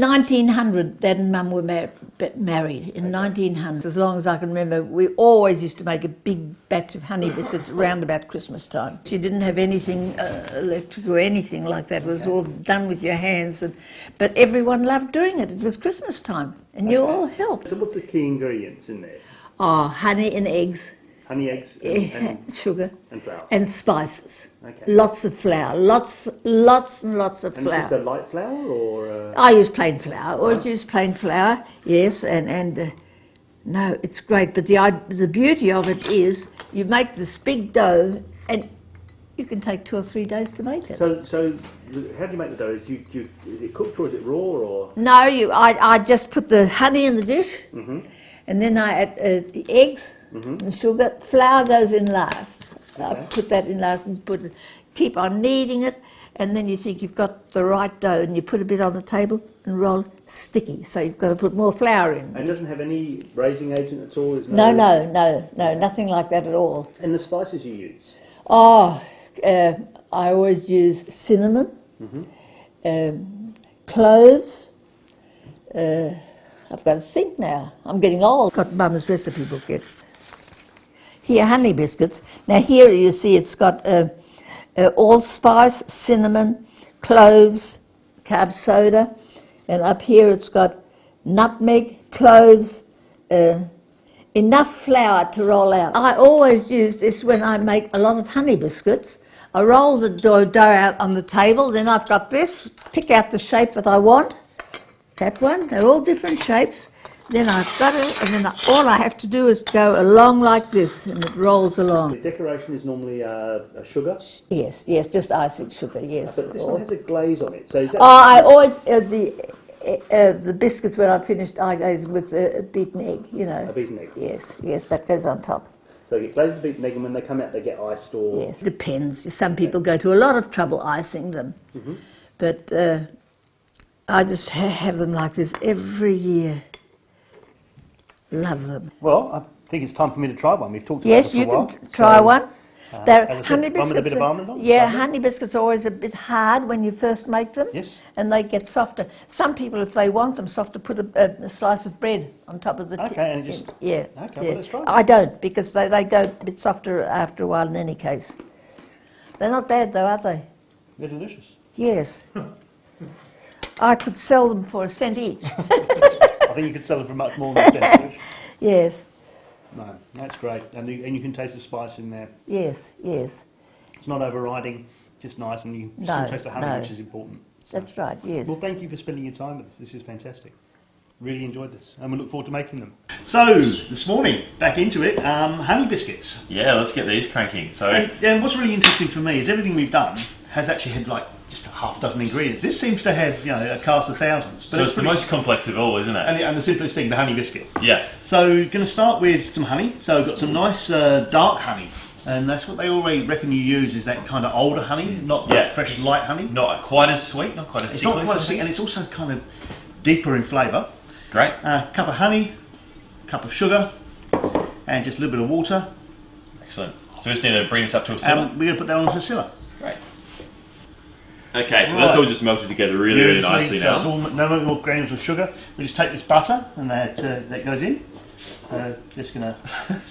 1900, Dad and Mum were married in 1900. As long as I can remember, we always used to make a big batch of honey biscuits around about Christmas time. She didn't have anything electric or anything like that. It was all done with your hands. But everyone loved doing it. It was Christmas time, and you all helped. So what's the key ingredients in there? Oh, honey and eggs. Honey, eggs, and sugar. And flour. And spices. Okay. Lots of flour. Lots and lots of and flour. is this a light flour or? I use plain flour. Always use plain flour. Yes, and no, it's great. But the beauty of it is you make this big dough, and you can take 2 or 3 days to make it. So how do you make the dough? Is it cooked or is it raw or? No, I just put the honey in the dish. Mm-hmm. And then I add the eggs, the sugar. Flour goes in last. Okay. I put that in last and keep on kneading it. And then you think you've got the right dough, and you put a bit on the table and roll sticky. So you've got to put more flour in. And it doesn't have any raising agent at all? No, nothing like that at all. And the spices you use? Oh, I always use cinnamon, cloves. I've got to think now. I'm getting old. Got Mum's recipe book yet. Here, honey biscuits. Now here you see it's got allspice, cinnamon, cloves, carb soda, and up here it's got nutmeg, cloves, enough flour to roll out. I always use this when I make a lot of honey biscuits. I roll the dough out on the table, then I've got this, pick out the shape that I want. That one, they're all different shapes. Then I've got it, and then all I have to do is go along like this, and it rolls along. The decoration is normally a sugar? Yes, just icing sugar, yes. But this one has a glaze on it. So is that I always, the biscuits when I've finished, I glaze with a beaten egg, you know. A beaten egg? Yes, that goes on top. So you get glazed with beaten egg, and when they come out they get iced or... Yes, depends. Some people go to a lot of trouble icing them. Mm-hmm. But I just have them like this every year. Love them. Well, I think it's time for me to try one. We've talked about yes, it for a while. Yes, you can try one. They're honey biscuits. With a bit of almond on? Yeah, honey biscuits are always a bit hard when you first make them. Yes. And they get softer. Some people, if they want them softer, put a slice of bread on top of the... Okay, and just... Yeah. Okay, yeah. well, let's try them. I don't, because they go a bit softer after a while in any case. They're not bad though, are they? They're delicious. Yes. I could sell them for $1 each. I think you could sell them for much more than $1 each. Yes. No, that's great. And you can taste the spice in there. Yes. It's not overriding, just nice, and you still taste the honey, which is important. So. That's right, yes. Well, thank you for spending your time with us. This is fantastic. Really enjoyed this, and we look forward to making them. So, this morning, back into it, honey biscuits. Yeah, let's get these cranking. So, and what's really interesting for me is everything we've done has actually had like just a half dozen ingredients. This seems to have, a cast of thousands. But so it's the most complex of all, isn't it? And the simplest thing, the honey biscuit. Yeah. So, going to start with some honey. So, I've got some nice dark honey. And that's what they already reckon you use, is that kind of older honey, not the fresh light honey. Not quite as sweet, not quite as sickly. It's not quite as sweet, and it's also kind of deeper in flavour. Great. Cup of honey, cup of sugar, and just a little bit of water. Excellent. So we just need to bring this up to a simmer? We're going to put that onto a simmer. Great. Okay, so that's all just melted together really nicely now. So it's all, no more granules of sugar. We just take this butter, and that goes in. Just going to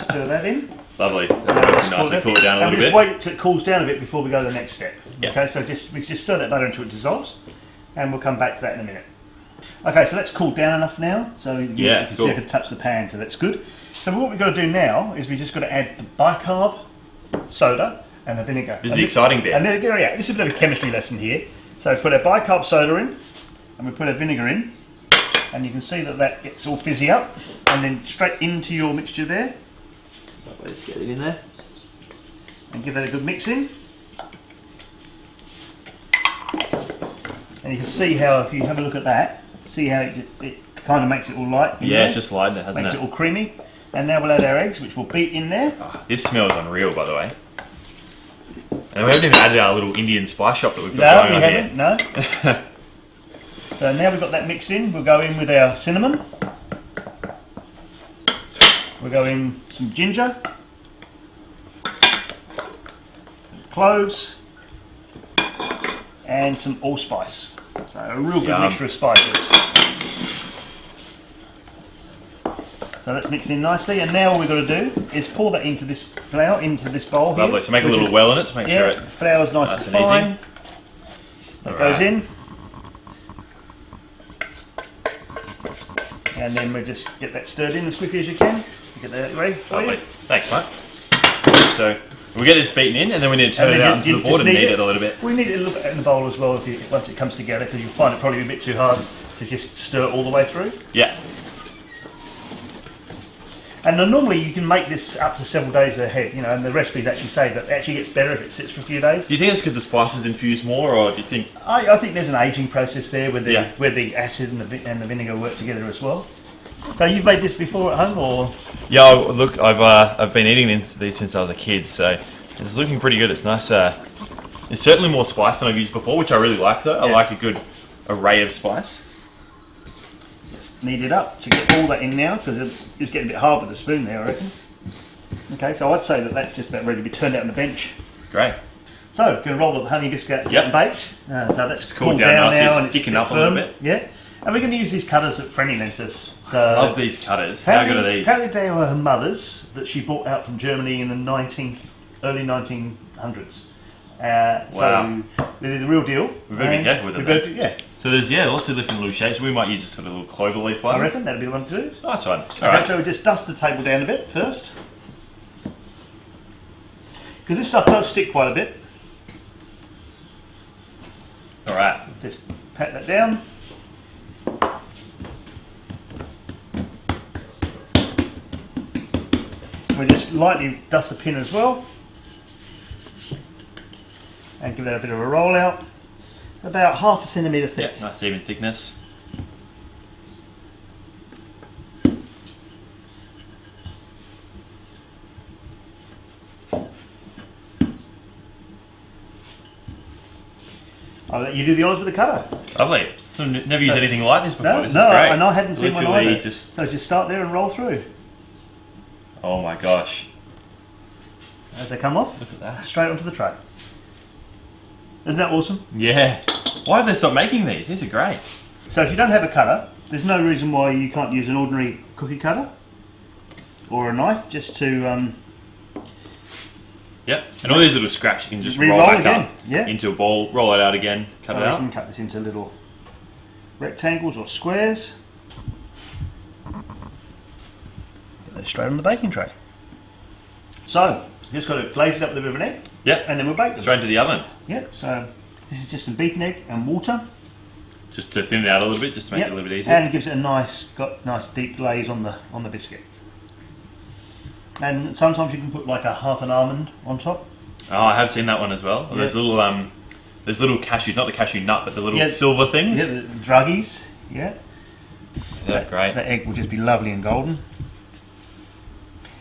stir that in. Lovely. That's nice and cool it down a little bit. Just wait till it cools down a bit before we go to the next step. Yep. Okay, so we just stir that butter until it dissolves, and we'll come back to that in a minute. Okay, so that's cooled down enough now, so you can see I can touch the pan, so that's good. So what we've got to do now is we've just got to add the bicarb soda and the vinegar. This is the exciting bit. And then, this is a bit of a chemistry lesson here. So we put our bicarb soda in, and we put our vinegar in, and you can see that gets all fizzy up, and then straight into your mixture there. Let's get it in there. And give that a good mix in. And you can see how, if you have a look at that, see how it kind of makes it all light. Yeah, it's just lightened it, hasn't it? Makes it all creamy. And now we'll add our eggs, which we'll beat in there. Oh, this smells unreal, by the way. And we haven't even added our little Indian spice shop that we've got going on here. No, we haven't, no. So now we've got that mixed in, we'll go in with our cinnamon. We'll go in some ginger. Some cloves. And some allspice. So a real good mixture of spices. So that's mixed in nicely, and now all we've got to do is pour that into this flour, into this bowl here. Lovely, so make a little well in it to make sure it... the flour's nice and fine. Easy. That goes in. And then we just get that stirred in as quickly as you can. Get that ready for you. Thanks, mate. So we get this beaten in, and then we need to turn it out into the board and knead it a little bit. We need it a little bit in the bowl as well once it comes together, because you'll find it probably a bit too hard to just stir it all the way through. Yeah. And normally you can make this up to several days ahead, you know, and the recipes actually say that it actually gets better if it sits for a few days. Do you think it's because the spices infuse more, or do you think... I think there's an ageing process there where the acid and the vinegar work together as well. So you've made this before at home, or...? Yeah, look, I've been eating these since I was a kid, so it's looking pretty good. It's nice. It's certainly more spice than I've used before, which I really like, though. I like a good array of spice. Knead it up to get all that in now, because it's getting a bit hard with the spoon there, I reckon. Okay, so I'd say that that's just about ready to be turned out on the bench. Great. So, going to roll the honey biscuit and baked. So that's cooled down now, and it's thickened up a little bit. Yeah, and we're going to use these cutters at Frenny Lenses. So I love these cutters. How good are these? Apparently they were her mother's that she brought out from Germany in the early 1900s. Wow. So they're the real deal. We better be careful with them. Yeah. So there's lots of different little shapes. We might use a sort of little clover leaf one. I reckon that'd be the one to do. Nice one. Okay, so we just dust the table down a bit first, because this stuff does stick quite a bit. All right. Just pat that down. We just lightly dust the pin as well, and give that a bit of a roll out. About 1/2 centimetre thick. Yeah, nice even thickness. I'll let you do the honours with the cutter. Lovely. So never used anything like this before. No, This is great. and I hadn't seen one Literally either. So just start there and roll through. Oh my gosh. As they come off, Look at that. straight onto the tray. Isn't that awesome? Yeah. Why have they stopped making these? These are great. So if you don't have a cutter, there's no reason why you can't use an ordinary cookie cutter or a knife just to... Yep. And all these little scraps you can just Re-roll roll back again. up Yeah. into a ball, roll it out again, cut So it you out. can cut this into little rectangles or squares. Put those straight on the baking tray. So, just got to glaze it up with a bit of an egg. Yep. And then we'll bake them. Straight into the oven. Yep, so this is just some beaten egg and water. Just to thin it out a little bit, just to make it a little bit easier. And it gives it a nice deep glaze on the biscuit. And sometimes you can put like a half an almond on top. Oh, I have seen that one as well. Yeah. There's little cashews, not the cashew nut, but the little silver things. Yeah, the druggies. Yeah. Yeah, great. The egg will just be lovely and golden.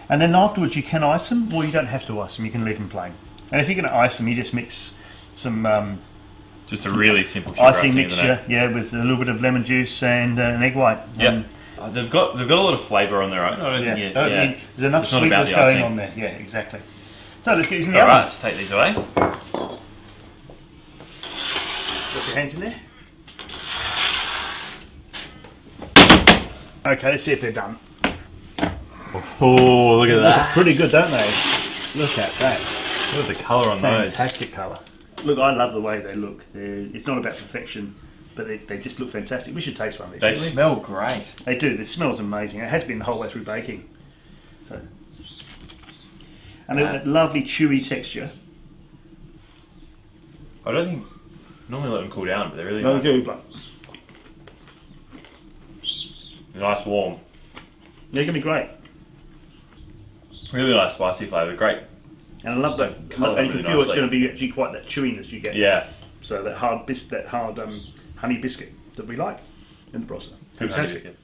And then afterwards you can ice them, or you don't have to ice them, you can leave them plain. And if you're going to ice them, you just mix some... just a really simple sugar icing mixture, with a little bit of lemon juice and an egg white. Yeah. They've got a lot of flavour on their own. I don't think there's enough it's not sweetness about the going icing. on there. Yeah, exactly. So let's get these in the All oven. right, let's take these away. Put your hands in there. Okay, let's see if they're done. Oh, look at They that. look pretty good, don't they? Look at that. Look at the colour on those. Fantastic colour. Look, I love the way they look. It's not about perfection, but they just look fantastic. We should taste one of these. They shouldn't we? smell great. They do. It smells amazing. It has been the whole way through baking. So, and they've got that lovely chewy texture. I don't think normally let them cool down, but they're really No nice. good, but Nice warm. they're going to be great. Really nice spicy flavour. Great. And I love that. Colour And you really can feel it's nicely. going to be actually quite that chewiness you get. Yeah. So that hard honey biscuit that we like in the Barossa. Good honey Fantastic. biscuits.